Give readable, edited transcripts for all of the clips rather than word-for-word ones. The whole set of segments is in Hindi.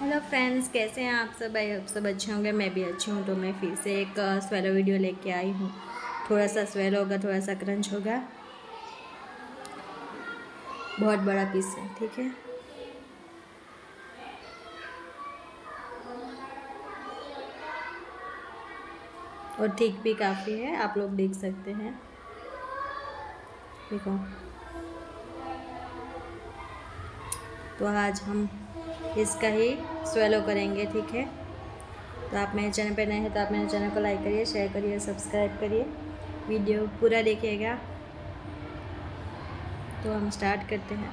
हेलो फ्रेंड्स, कैसे हैं आप सब? आई होप सब अच्छे होंगे। मैं भी अच्छी हूँ। तो मैं फिर से एक स्वेलो वीडियो लेके आई हूँ। थोड़ा सा स्वेलो होगा, थोड़ा सा क्रंच होगा। बहुत बड़ा पीस है, ठीक है। और ठीक भी काफ़ी है, आप लोग देख सकते हैं। देखो, तो आज हम इसका ही स्वेलो करेंगे, ठीक है। तो आप मेरे चैनल पर नए हैं तो आप मेरे चैनल को लाइक करिए, शेयर करिए, सब्सक्राइब करिए, वीडियो पूरा देखिएगा। तो हम स्टार्ट करते हैं।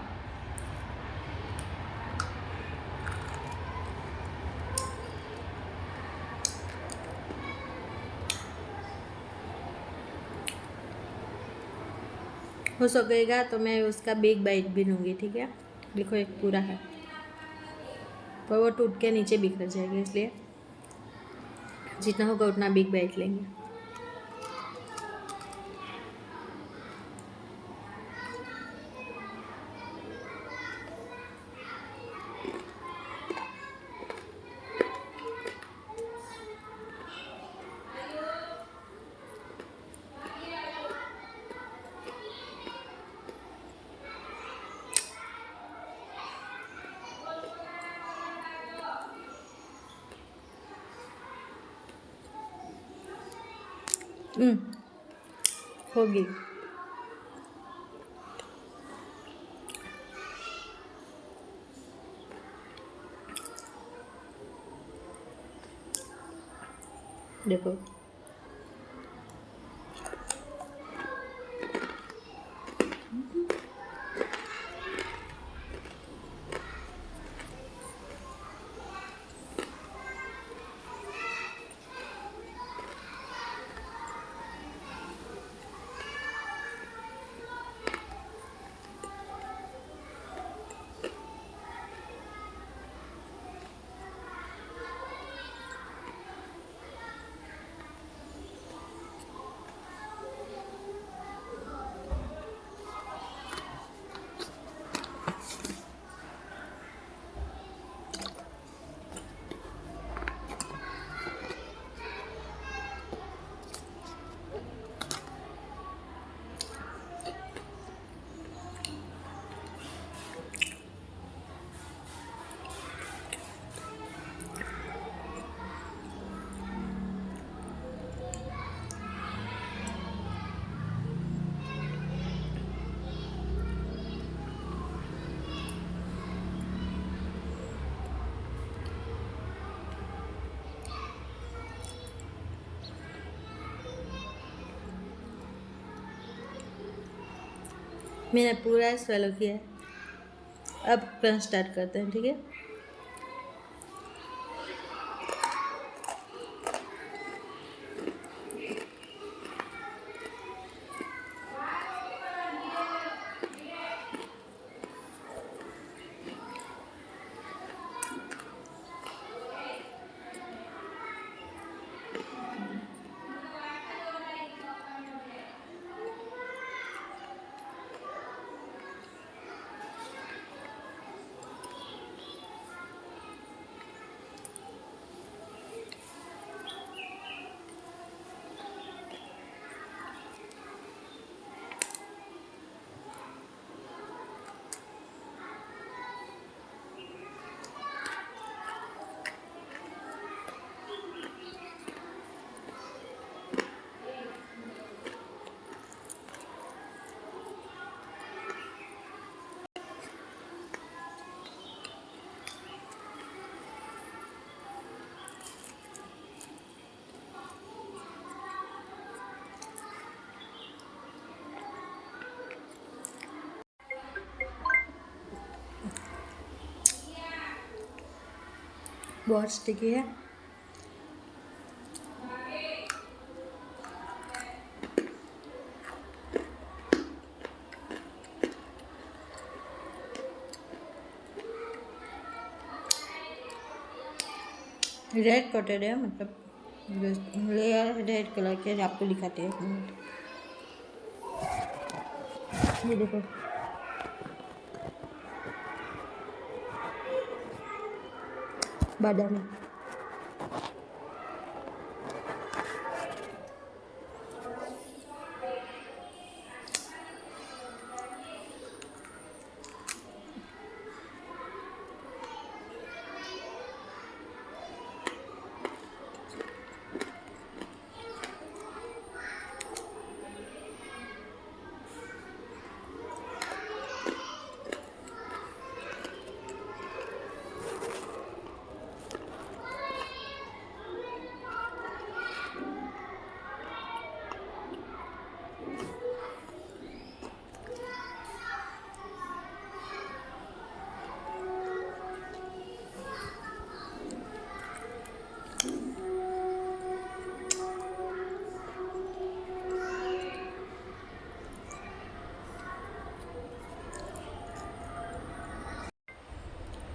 हो सकेगा तो मैं उसका बिग बाइट भी लूँगी, ठीक है। देखो, एक पूरा है पर वो टूट के नीचे बिखर जाएगा, इसलिए जितना होगा उतना बिग बाइट लेंगे। होगी। देखो, मैंने पूरा स्वेलो किया है। अब क्रंच स्टार्ट करते हैं, ठीक है। बहुत स्टिकी है। रेड कोटेड है, मतलब लेयर रेड कलर के आपको दिखाते हैं। ये देखो, बादामी।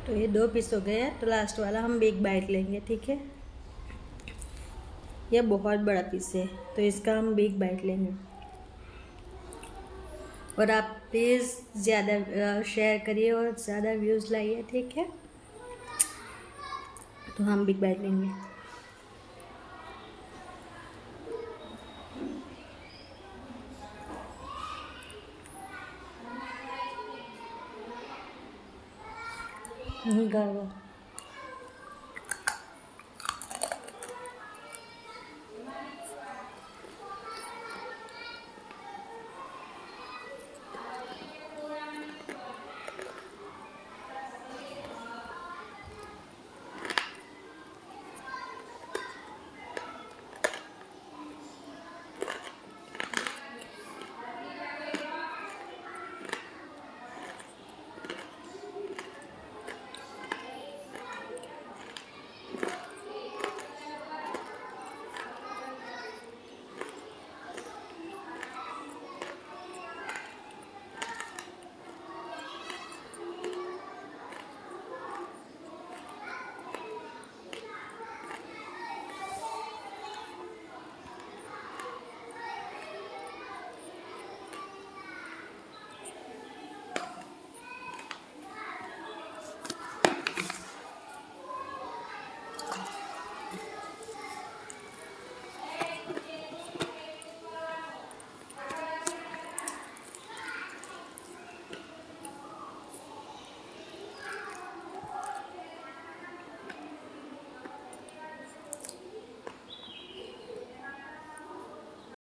तो ये 2 पीस हो गए हैं, तो लास्ट वाला हम बिग बाइट लेंगे, ठीक है। ये बहुत बड़ा पीस है, तो इसका हम बिग बाइट लेंगे। और आप प्लीज़ ज़्यादा शेयर करिए और ज़्यादा व्यूज़ लाइए, ठीक है। तो हम बिग बाइट लेंगे। गरबा